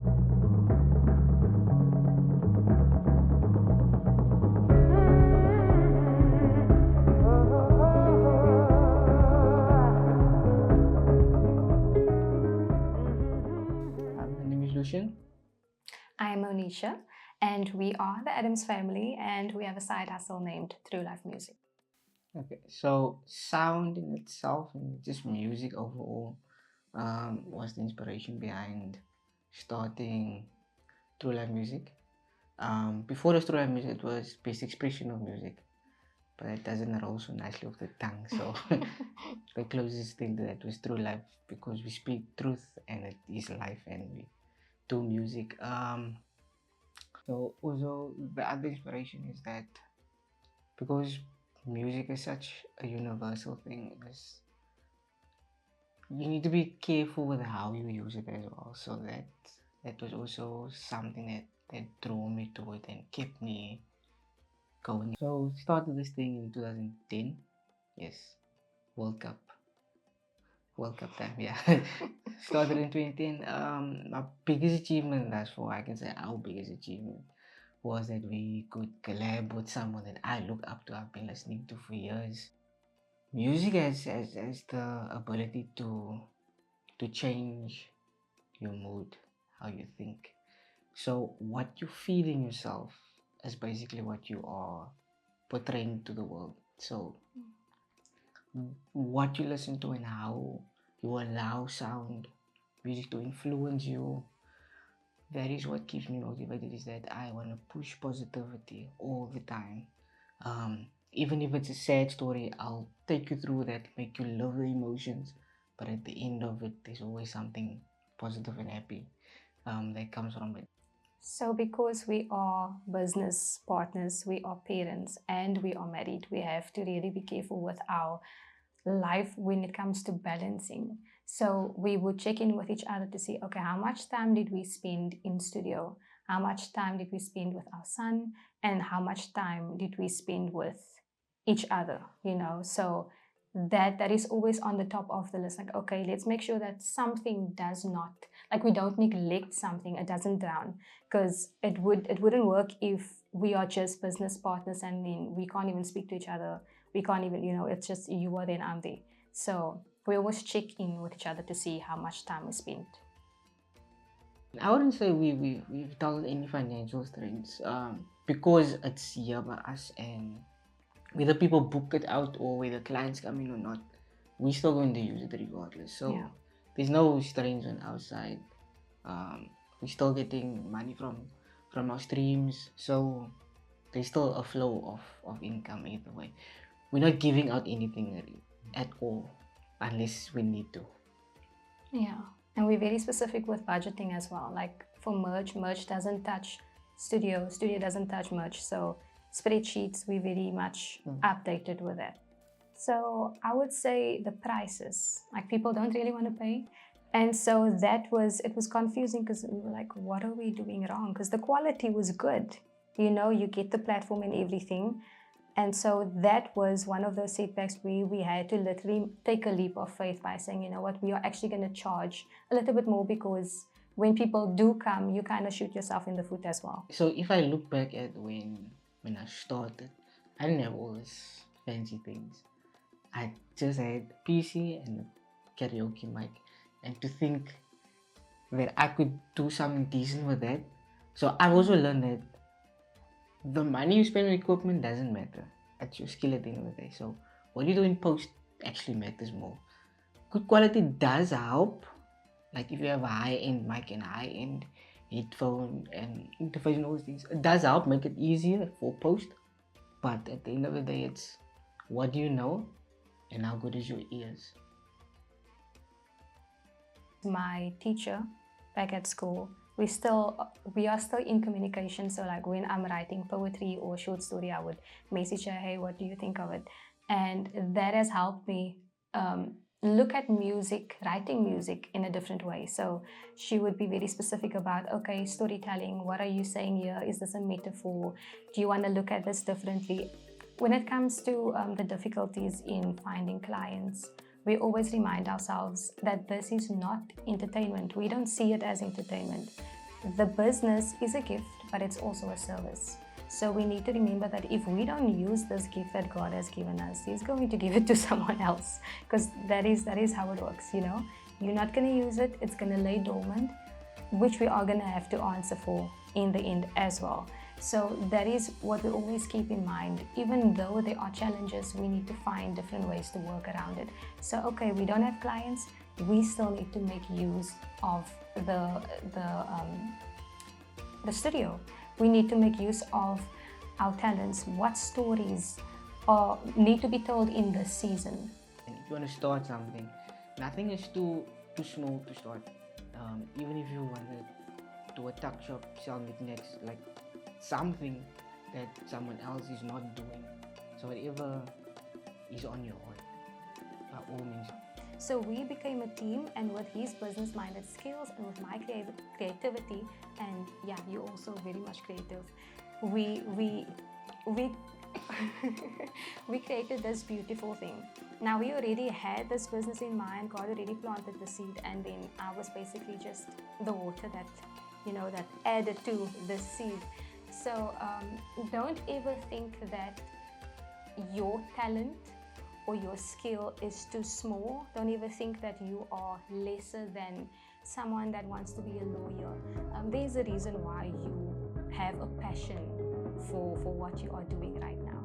My name is Lushion. I'm Monicha, and we are the Adams family, and we have a side hustle named True Life Music. Okay, so sound in itself and just music overall was the inspiration behind starting True Life Music. Before the True Life Music, it was basic expression of music, but it doesn't roll so nicely off the tongue. So the closest thing to that was True Life because we speak truth and it is life and we do music. So also the other inspiration is that because music is such a universal thing, is you need to be careful with how you use it as well. So that was also something that drew me to it and kept me going. So started this thing in 2010. Yes, World Cup. World Cup time, yeah. Started in 2010. My biggest achievement, that's for I can say our biggest achievement, was that we could collab with someone that I look up to. I've been listening to for years. Music has the ability to change your mood, how you think. So what you feel in yourself is basically what you are portraying to the world. So what you listen to and how you allow sound music to influence you, that is what keeps me motivated, is that I want to push positivity all the time. Even if it's a sad story, I'll take you through that, make you love the emotions, but at the end of it there's always something positive and happy that comes from it. So, because we are business partners, we are parents, and we are married, we have to really be careful with our life when it comes to balancing. So, we would check in with each other to see, okay, how much time did we spend in studio? How much time did we spend with our son? And how much time did we spend with each other? So that is always on the top of the list. Like, okay, let's make sure that something does not, like, we don't neglect something, it doesn't drown, because it wouldn't work if we are just business partners and then we can't even speak to each other. We can't even, it's just you are there and I'm there. So we always check in with each other to see how much time we spent. I wouldn't say we've done any financial strains because it's here by us, and whether people book it out or whether clients come in or not, we're still going to use it regardless. So Yeah. there's no strains on our side. We're still getting money from our streams, so there's still a flow of income either way. We're not giving out anything at all unless we need to. Yeah, and we're very specific with budgeting as well. Like for merch doesn't touch studio doesn't touch merch. So spreadsheets, we very much updated with that. So I would say the prices, like people don't really want to pay. And so it was confusing because we were like, what are we doing wrong? Because the quality was good. You get the platform and everything. And so that was one of those setbacks where we had to literally take a leap of faith by saying, you know what, we are actually going to charge a little bit more, because when people do come, you kind of shoot yourself in the foot as well. So if I look back at when I started, I didn't have all these fancy things. I just had PC and a karaoke mic, and to think that I could do something decent with that. So I've also learned that the money you spend on equipment doesn't matter. It's your skill at the end of the day. So what you do in post actually matters more. Good quality does help. Like if you have a high-end mic and high-end headphone and interface and all those things, it does help make it easier for post. But at the end of the day, it's what do you know and how good is your ears. My teacher back at school, we are still in communication. So like when I'm writing poetry or short story, I would message her, hey, what do you think of it? And that has helped me look at music, writing music in a different way. So she would be very specific about, okay, storytelling, what are you saying here? Is this a metaphor? Do you want to look at this differently? When it comes to the difficulties in finding clients, we always remind ourselves that this is not entertainment. We don't see it as entertainment. the business is a gift, but it's also a service. So we need to remember that if we don't use this gift that God has given us, He's going to give it to someone else, because that is how it works. You're not going to use it; it's going to lay dormant, which we are going to have to answer for in the end as well. So that is what we always keep in mind. Even though there are challenges, we need to find different ways to work around it. So okay, we don't have clients, we still need to make use of the studio. We need to make use of our talents. What stories need to be told in this season? And if you want to start something, nothing is too small to start. Even if you want to do a tuck shop, sell knickknacks, like something that someone else is not doing. So whatever is on your heart, by all means. So we became a team, and with his business-minded skills and with my creativity, and yeah, you're also very much creative, we we created this beautiful thing. Now we already had this business in mind. God already planted the seed, and then I was basically just the water that that added to the seed. So don't ever think that your talent or your skill is too small. Don't ever think that you are lesser than someone that wants to be a lawyer. There's a reason why you have a passion for what you are doing right now.